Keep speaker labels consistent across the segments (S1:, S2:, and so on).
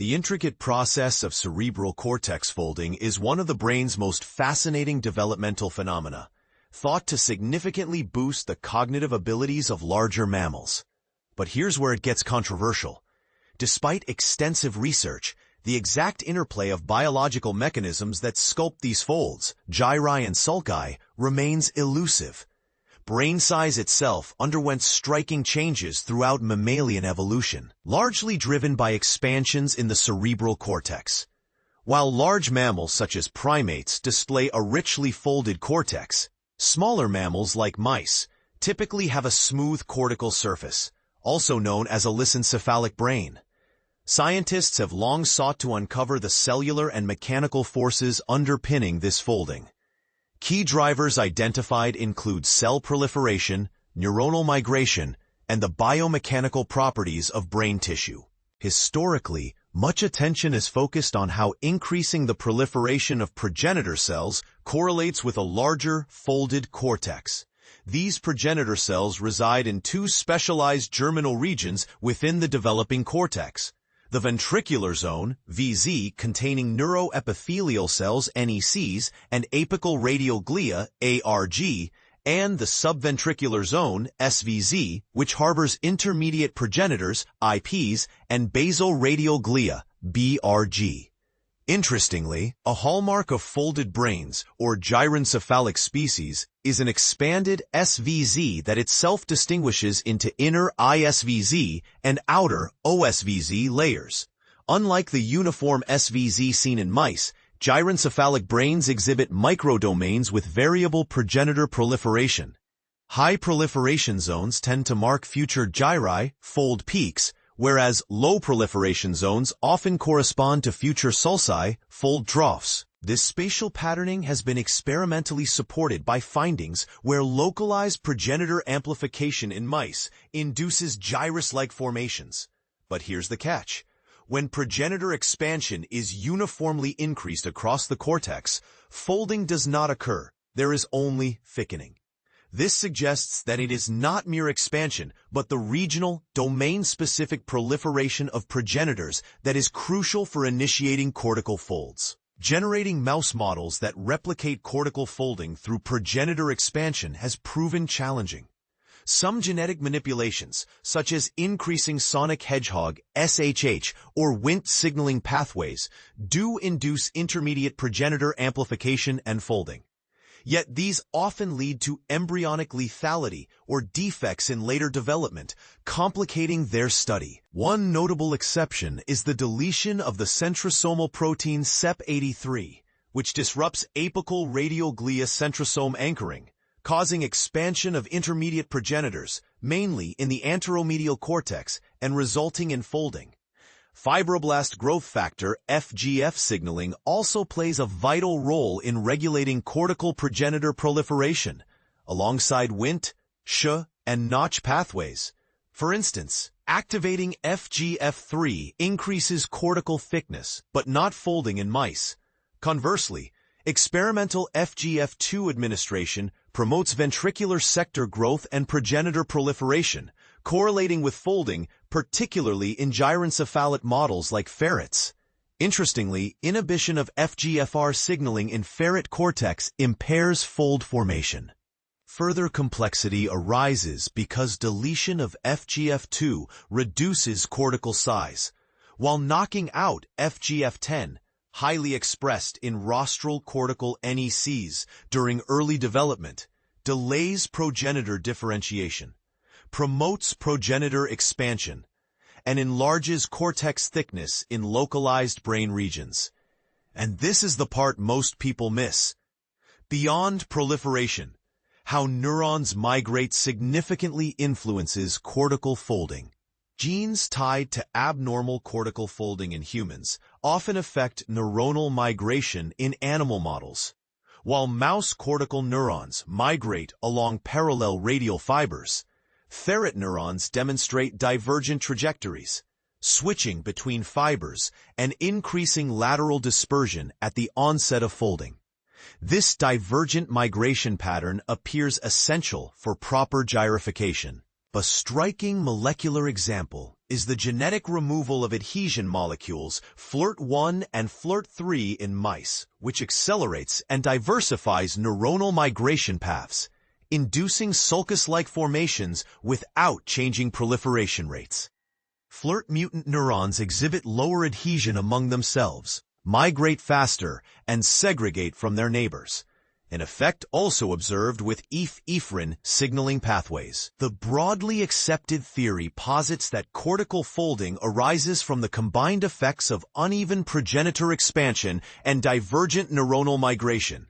S1: The intricate process of cerebral cortex folding is one of the brain's most fascinating developmental phenomena, thought to significantly boost the cognitive abilities of larger mammals. But here's where it gets controversial. Despite extensive research, the exact interplay of biological mechanisms that sculpt these folds, gyri and sulci, remains elusive. Brain size itself underwent striking changes throughout mammalian evolution, largely driven by expansions in the cerebral cortex. While large mammals such as primates display a richly folded cortex, smaller mammals like mice typically have a smooth cortical surface, also known as a lissencephalic brain. Scientists have long sought to uncover the cellular and mechanical forces underpinning this folding. Key drivers identified include cell proliferation, neuronal migration, and the biomechanical properties of brain tissue. Historically, much attention is focused on how increasing the proliferation of progenitor cells correlates with a larger, folded cortex. These progenitor cells reside in two specialized germinal regions within the developing cortex: the ventricular zone, VZ, containing neuroepithelial cells, NECs, and apical radial glia, ARG, and the subventricular zone, SVZ, which harbors intermediate progenitors, IPs, and basal radial glia, BRG. Interestingly, a hallmark of folded brains, or gyrencephalic species, is an expanded SVZ that itself distinguishes into inner ISVZ and outer OSVZ layers. Unlike the uniform SVZ seen in mice, gyrencephalic brains exhibit microdomains with variable progenitor proliferation. High proliferation zones tend to mark future gyri, fold peaks, whereas low proliferation zones often correspond to future sulci, fold troughs. This spatial patterning has been experimentally supported by findings where localized progenitor amplification in mice induces gyrus-like formations. But here's the catch. When progenitor expansion is uniformly increased across the cortex, folding does not occur. There is only thickening. This suggests that it is not mere expansion, but the regional, domain-specific proliferation of progenitors that is crucial for initiating cortical folds. Generating mouse models that replicate cortical folding through progenitor expansion has proven challenging. Some genetic manipulations, such as increasing sonic hedgehog, SHH, or Wnt signaling pathways, do induce intermediate progenitor amplification and folding. Yet these often lead to embryonic lethality or defects in later development, complicating their study. One notable exception is the deletion of the centrosomal protein CEP83, which disrupts apical radial glia centrosome anchoring, causing expansion of intermediate progenitors, mainly in the anteromedial cortex, and resulting in folding. Fibroblast growth factor FGF signaling also plays a vital role in regulating cortical progenitor proliferation, alongside Wnt, SH, and Notch pathways. For instance, activating FGF3 increases cortical thickness, but not folding in mice. Conversely, experimental FGF2 administration promotes ventricular sector growth and progenitor proliferation, correlating with folding, particularly in gyrencephalic models like ferrets. Interestingly, inhibition of FGFR signaling in ferret cortex impairs fold formation. Further complexity arises because deletion of FGF2 reduces cortical size, while knocking out FGF10, highly expressed in rostral cortical NECs during early development, delays progenitor differentiation, promotes progenitor expansion, and enlarges cortex thickness in localized brain regions. And this is the part most people miss. Beyond proliferation, how neurons migrate significantly influences cortical folding. Genes tied to abnormal cortical folding in humans often affect neuronal migration in animal models. While mouse cortical neurons migrate along parallel radial fibers, ferret neurons demonstrate divergent trajectories, switching between fibers and increasing lateral dispersion at the onset of folding. This divergent migration pattern appears essential for proper gyrification. A striking molecular example is the genetic removal of adhesion molecules FLRT1 and FLRT3 in mice, which accelerates and diversifies neuronal migration paths, inducing sulcus-like formations without changing proliferation rates. FLRT mutant neurons exhibit lower adhesion among themselves, migrate faster, and segregate from their neighbors, an effect also observed with EphE signaling pathways. The broadly accepted theory posits that cortical folding arises from the combined effects of uneven progenitor expansion and divergent neuronal migration.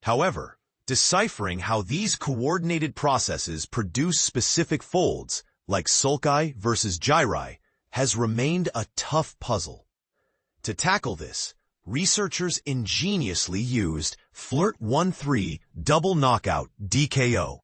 S1: However, deciphering how these coordinated processes produce specific folds, like sulci versus gyri, has remained a tough puzzle. To tackle this, researchers ingeniously used FLRT1/3 double knockout DKO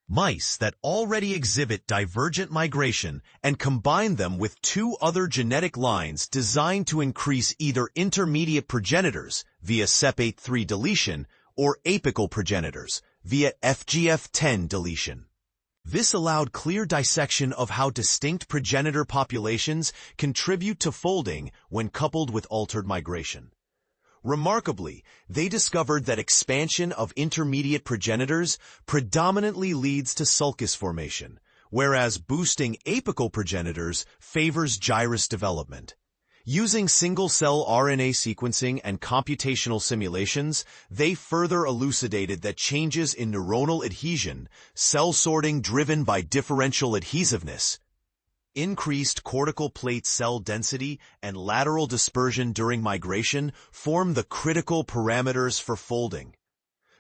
S1: mice that already exhibit divergent migration and combined them with two other genetic lines designed to increase either intermediate progenitors via CEP8-3 deletion or apical progenitors via FGF10 deletion. This allowed clear dissection of how distinct progenitor populations contribute to folding when coupled with altered migration. Remarkably, they discovered that expansion of intermediate progenitors predominantly leads to sulcus formation, whereas boosting apical progenitors favors gyrus development. Using single-cell RNA sequencing and computational simulations, they further elucidated that changes in neuronal adhesion, cell sorting driven by differential adhesiveness, increased cortical plate cell density, and lateral dispersion during migration form the critical parameters for folding.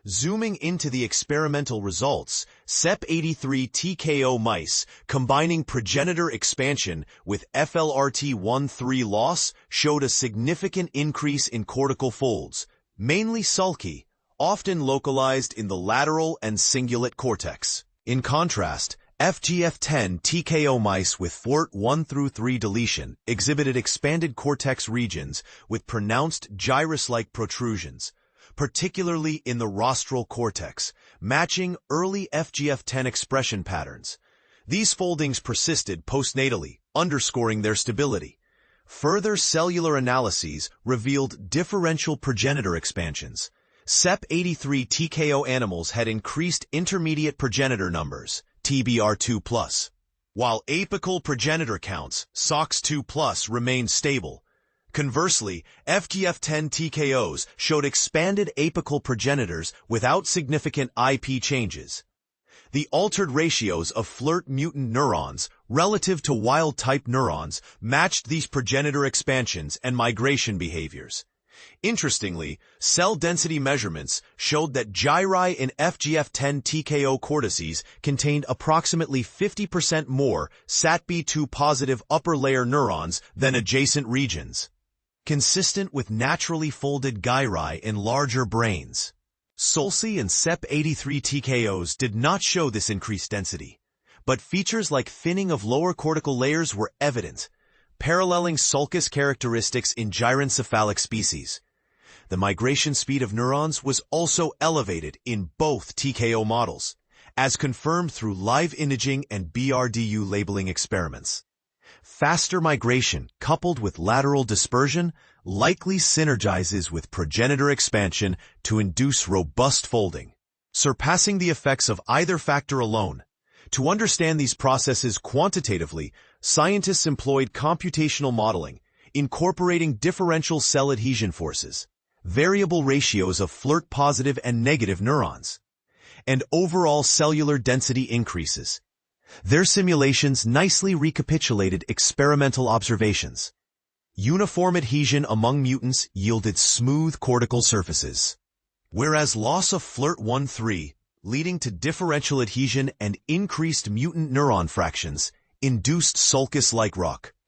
S1: Zooming into the experimental results, CEP83 TKO mice combining progenitor expansion with FLRT1/3 loss showed a significant increase in cortical folds, mainly sulci, often localized in the lateral and cingulate cortex. In contrast, FGF10 TKO mice with FLRT1/3 deletion exhibited expanded cortex regions with pronounced gyrus-like protrusions, particularly in the rostral cortex, matching early FGF10 expression patterns. These foldings persisted postnatally, underscoring their stability. Further cellular analyses revealed differential progenitor expansions. CEP83 TKO animals had increased intermediate progenitor numbers, TBR2+, while apical progenitor counts, SOX2+, remained stable. Conversely, FGF10 TKOs showed expanded apical progenitors without significant IP changes. The altered ratios of FLRT mutant neurons relative to wild-type neurons matched these progenitor expansions and migration behaviors. Interestingly, cell density measurements showed that gyri in FGF10 TKO cortices contained approximately 50% more SATB2-positive upper layer neurons than adjacent regions, consistent with naturally folded gyri in larger brains. Sulci and CEP83 TKOs did not show this increased density, but features like thinning of lower cortical layers were evident, paralleling sulcus characteristics in gyrencephalic species. The migration speed of neurons was also elevated in both TKO models, as confirmed through live imaging and BRDU labeling experiments. Faster migration coupled with lateral dispersion likely synergizes with progenitor expansion to induce robust folding, surpassing the effects of either factor alone. To understand these processes quantitatively, scientists employed computational modeling, incorporating differential cell adhesion forces, variable ratios of FLRT-positive and negative neurons, and overall cellular density increases. Their simulations nicely recapitulated experimental observations. Uniform adhesion among mutants yielded smooth cortical surfaces, whereas loss of FLRT1/3, leading to differential adhesion and increased mutant neuron fractions, induced sulcus-like rock.